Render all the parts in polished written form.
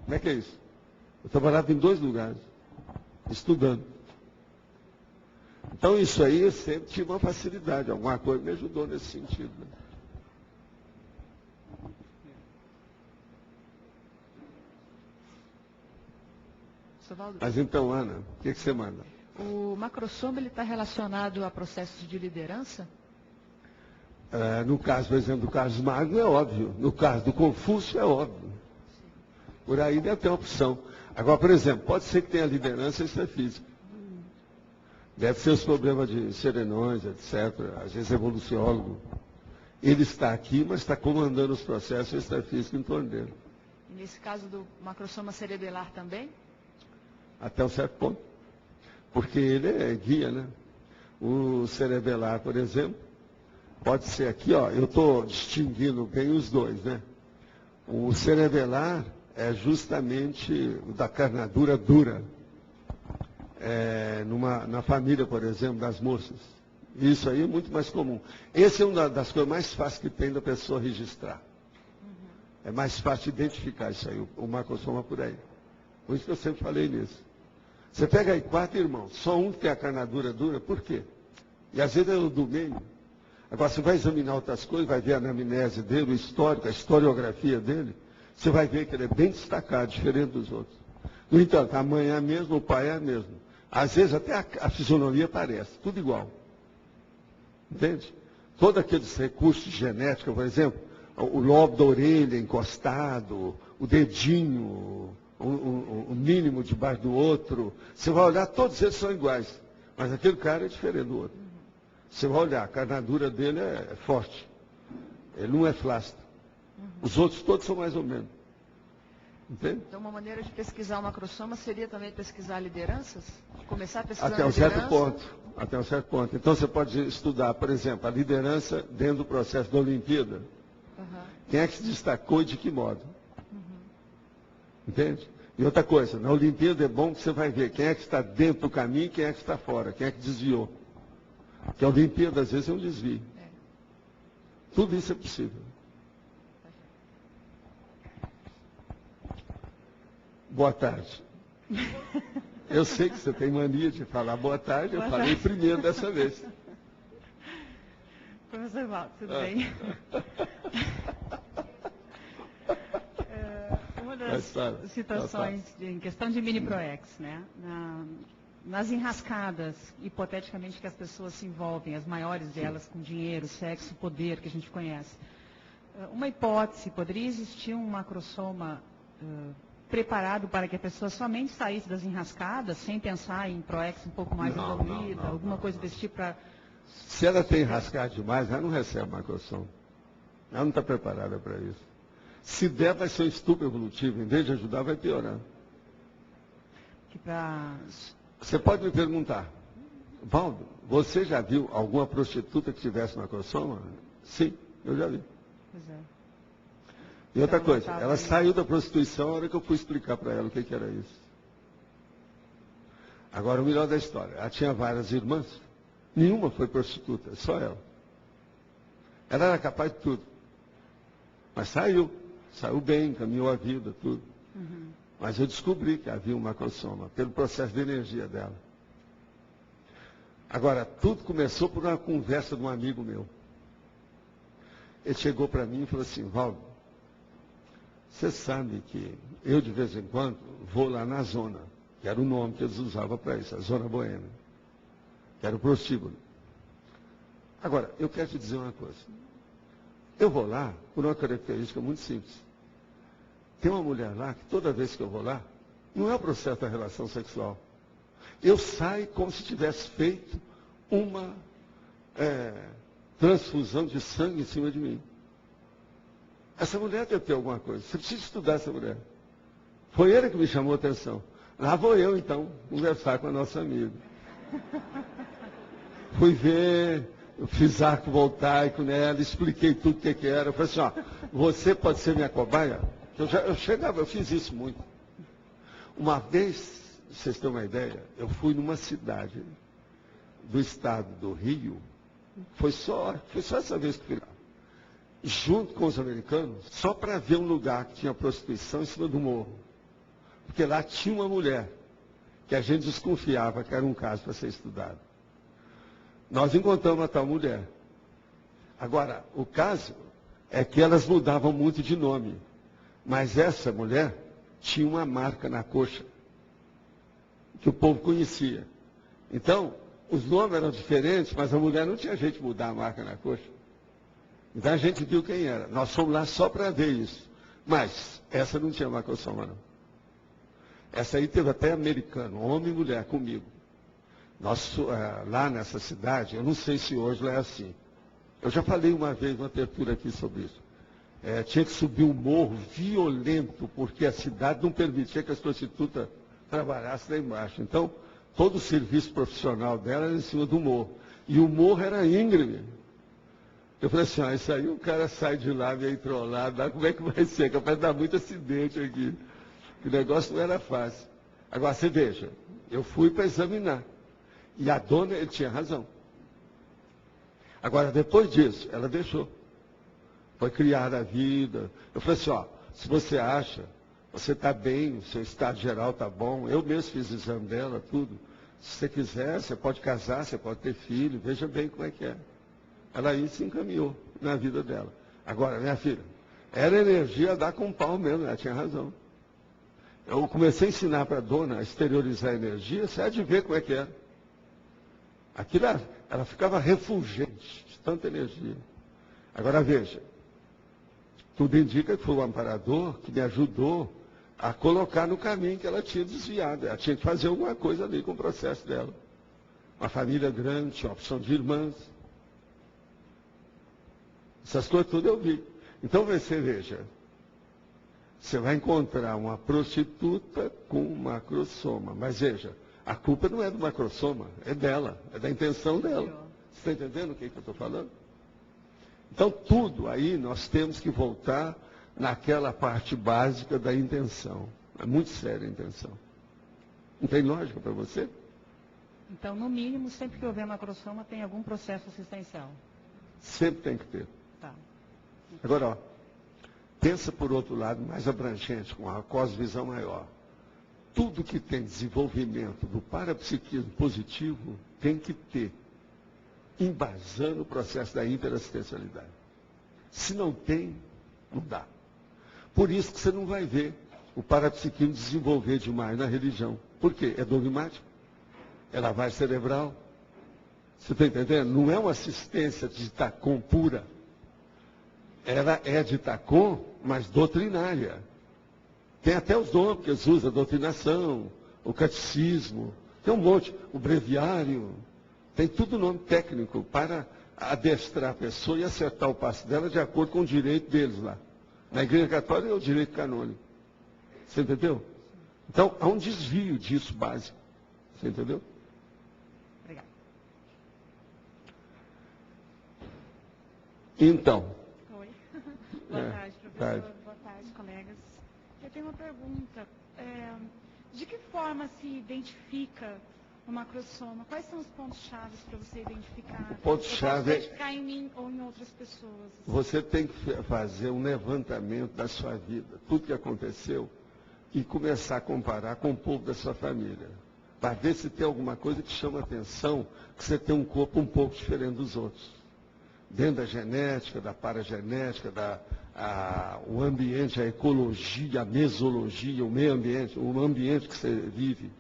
Como é que é isso? Eu trabalhava em 2 lugares, estudando. Então, isso aí eu sempre tive uma facilidade, alguma coisa me ajudou nesse sentido. Né? Mas então, Ana, o que você manda? O macrosoma está relacionado a processos de liderança? No caso, por exemplo, do Carlos Magno, é óbvio. No caso do Confúcio, é óbvio. Por aí deve ter uma opção. Agora, por exemplo, pode ser que tenha liderança extrafísica. Deve ser os problemas de serenões, etc. Às vezes evoluciólogo. Ele está aqui, mas está comandando os processos extrafísicos em torno dele. E nesse caso do macrosoma cerebelar também? Até um certo ponto. Porque ele é guia, né? O cerebelar, por exemplo, pode ser aqui, ó, eu estou distinguindo bem os dois, né? O cerebelar é justamente o da carnadura dura. Na família, por exemplo, das moças. Isso aí é muito mais comum. Esse é uma das coisas mais fáceis que tem da pessoa registrar. É mais fácil identificar isso aí, o macrosoma por aí. Por isso que eu sempre falei nisso. Você pega aí 4 irmãos, só um que tem a carnadura dura, por quê? E às vezes é o do meio. Agora, você vai examinar outras coisas, vai ver a anamnese dele, o histórico, a historiografia dele, você vai ver que ele é bem destacado, diferente dos outros. No entanto, a mãe é a mesma, o pai é a mesma. Às vezes até a fisionomia parece, tudo igual. Entende? Todos aqueles recursos genéticos, por exemplo, o lobo da orelha encostado, o dedinho, o mínimo debaixo do outro, você vai olhar, todos eles são iguais. Mas aquele cara é diferente do outro. Você vai olhar, a carnadura dele é forte. Ele não é flácido. Os outros todos são mais ou menos. Entende? Então, uma maneira de pesquisar o macrosoma seria também pesquisar lideranças? Começar a pesquisar Até um liderança? certo ponto. Até um certo ponto. Então, você pode estudar, por exemplo, a liderança dentro do processo da Olimpíada. Quem é que se destacou e de que modo? Entende? E outra coisa, na Olimpíada é bom que você vai ver quem é que está dentro do caminho e quem é que está fora, quem é que desviou. Porque a Olimpíada, às vezes, é um desvio. Tudo isso é possível. Boa tarde. Eu sei que você tem mania de falar boa tarde, eu falei primeiro dessa vez. Professor Valdo, tudo bem? Uma das situações em questão de mini-proex, né? Nas enrascadas, hipoteticamente, que as pessoas se envolvem, as maiores delas, com dinheiro, sexo, poder, que a gente conhece. Uma hipótese, poderia existir um macrosoma preparado para que a pessoa somente saísse das enrascadas, sem pensar em proex um pouco mais evoluída, alguma coisa desse tipo para... Se ela tem enrascado demais, ela não recebe macrosoma. Ela não está preparada para isso. Se der, vai ser um estupro evolutivo. Em vez de ajudar, vai piorar. Você pode me perguntar, Valdo, você já viu alguma prostituta que tivesse macrosoma? Sim, eu já vi. Pois é. E outra coisa, ela saiu da prostituição na hora que eu fui explicar para ela o que era isso. Agora, o melhor da história, ela tinha várias irmãs, nenhuma foi prostituta, só ela. Ela era capaz de tudo. Mas saiu bem, caminhou a vida, tudo. Mas eu descobri que havia um macrosoma, pelo processo de energia dela. Agora, tudo começou por uma conversa de um amigo meu. Ele chegou para mim e falou assim, Valdo, você sabe que eu, de vez em quando, vou lá na zona, que era o nome que eles usavam para isso, a zona boêmia, que era o prostíbulo. Agora, eu quero te dizer uma coisa. Eu vou lá por uma característica muito simples. Tem uma mulher lá que toda vez que eu vou lá, não é o processo da relação sexual. Eu saio como se tivesse feito uma transfusão de sangue em cima de mim. Essa mulher deve ter alguma coisa. Você precisa estudar essa mulher. Foi ele que me chamou a atenção. Lá vou eu, então, conversar com a nossa amiga. Fui ver, eu fiz arco voltaico nela, expliquei tudo o que era. Eu falei assim, ó, você pode ser minha cobaia? Eu fiz isso muito. Uma vez, vocês têm uma ideia, eu fui numa cidade do estado do Rio, foi só essa vez que fui lá, junto com os americanos, só para ver um lugar que tinha prostituição em cima do morro. Porque lá tinha uma mulher que a gente desconfiava que era um caso para ser estudado. Nós encontramos a tal mulher. Agora, o caso é que elas mudavam muito de nome. Mas essa mulher tinha uma marca na coxa, que o povo conhecia. Então, os nomes eram diferentes, mas a mulher não tinha jeito de mudar a marca na coxa. Então a gente viu quem era. Nós fomos lá só para ver isso. Mas essa não tinha macrossoma, não. Essa aí teve até americano, homem e mulher, comigo. Nós, lá nessa cidade, eu não sei se hoje lá é assim. Eu já falei uma vez, uma abertura aqui sobre isso. Tinha que subir um morro violento, porque a cidade não permitia que as prostitutas trabalhassem lá embaixo. Então, todo o serviço profissional dela era em cima do morro. E o morro era íngreme. Eu falei assim, isso aí o cara sai de lá, meio trollado, como é que vai ser? Capaz de dar muito acidente aqui. O negócio não era fácil. Agora, você veja, eu fui para examinar. E a dona, ele tinha razão. Agora, depois disso, ela deixou. Foi criada a vida. Eu falei assim, se você acha, você está bem, o seu estado geral está bom. Eu mesmo fiz o exame dela, tudo. Se você quiser, você pode casar, você pode ter filho, veja bem como é que é. Ela aí se encaminhou na vida dela. Agora, minha filha, era energia a dar com pau mesmo, ela tinha razão. Eu comecei a ensinar para a dona a exteriorizar a energia, você há de ver como é que era. Aquilo, ela ficava refulgente de tanta energia. Agora veja, tudo indica que foi o amparador que me ajudou a colocar no caminho que ela tinha desviado. Ela tinha que fazer alguma coisa ali com o processo dela. Uma família grande, tinha opção de irmãs. Essas coisas tudo eu vi. Então você veja, você vai encontrar uma prostituta com um macrossoma. Mas veja, a culpa não é do macrossoma, é dela, é da intenção dela. Você está entendendo o que eu estou falando? Então tudo aí nós temos que voltar naquela parte básica da intenção. É muito séria a intenção. Não tem lógica para você? Então, no mínimo, sempre que houver macrossoma, tem algum processo assistencial. Sempre tem que ter. Tá. Agora, pensa por outro lado, mais abrangente, com a cosvisão maior. Tudo que tem desenvolvimento do parapsiquismo positivo tem que ter, embasando o processo da interassistencialidade. Se não tem, não dá. Por isso que você não vai ver o parapsiquismo desenvolver demais na religião. Por quê? É dogmático. É lavagem cerebral. Você está entendendo? Não é uma assistência de Tacom pura. Ela é de Tacom, mas doutrinária. Tem até os nomes que eles usam, a doutrinação, o catecismo, tem um monte, o breviário, tem tudo nome técnico para adestrar a pessoa e acertar o passo dela de acordo com o direito deles lá. Na Igreja Católica é o direito canônico. Você entendeu? Então, há um desvio disso básico. Você entendeu? Obrigada. Então. Oi. Boa tarde, professor. Tarde. Boa tarde, colegas. Eu tenho uma pergunta. De que forma se identifica o macrossoma? Quais são os pontos-chave para você identificar? O ponto-chave é... identificar em mim ou em outras pessoas. Você tem que fazer um levantamento da sua vida, tudo que aconteceu, e começar a comparar com o povo da sua família. Para ver se tem alguma coisa que chama atenção, que você tem um corpo um pouco diferente dos outros. Dentro da genética, da paragenética, o ambiente, a ecologia, a mesologia, o meio ambiente, o ambiente que você vive.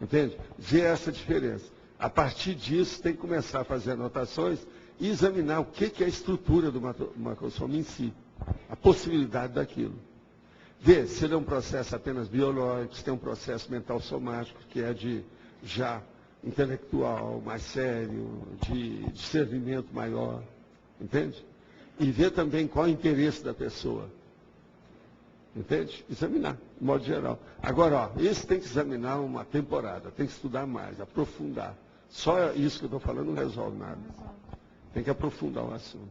Entende? Ver essa diferença. A partir disso, tem que começar a fazer anotações e examinar o que é a estrutura do macrossoma em si. A possibilidade daquilo. Ver se ele é um processo apenas biológico, se tem um processo mental somático, que é de já intelectual, mais sério, de discernimento maior. Entende? E ver também qual é o interesse da pessoa. Entende? Examinar, de modo geral. Agora, esse tem que examinar uma temporada, tem que estudar mais, aprofundar. Só isso que eu estou falando não resolve nada. Tem que aprofundar o assunto.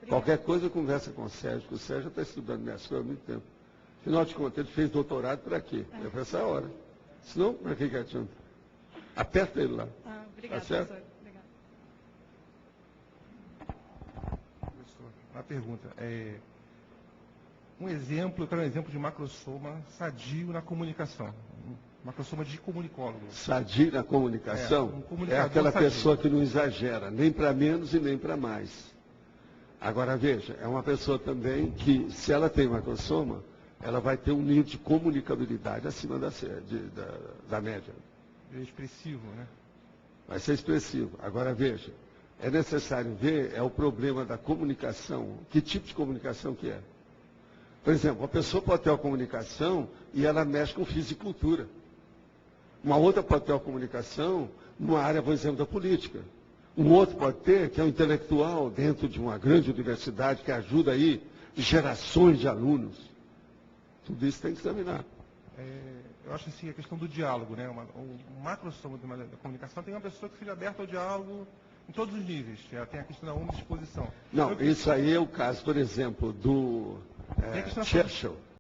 Qualquer coisa, conversa com o Sérgio, porque o Sérgio está estudando minhas coisas há muito tempo. Afinal de contas, ele fez doutorado para quê? É para essa hora. Senão, para que adianta? Aperta ele lá. Obrigada, tá certo? professor. Obrigada. Professor, uma pergunta. eu quero um exemplo de macrosoma sadio na comunicação. Macrosoma de comunicólogo. Sadio na comunicação é aquela pessoa que não exagera, nem para menos e nem para mais. Agora, veja, é uma pessoa também que, se ela tem macrosoma, ela vai ter um nível de comunicabilidade acima da média. É expressivo, né? Vai ser expressivo. Agora, veja, é necessário ver, é o problema da comunicação. Que tipo de comunicação que é? Por exemplo, a pessoa pode ter uma comunicação e ela mexe com fisicultura. Uma outra pode ter uma comunicação numa área, por exemplo, da política. Um outro pode ter, que é um intelectual dentro de uma grande universidade que ajuda aí gerações de alunos. Tudo isso tem que examinar. Eu acho assim, a questão do diálogo, né? O macrosoma da comunicação tem uma pessoa que seja aberta ao diálogo em todos os níveis. Ela tem a questão da omnidisposição. Não, isso aí é o caso, por exemplo, do Churchill.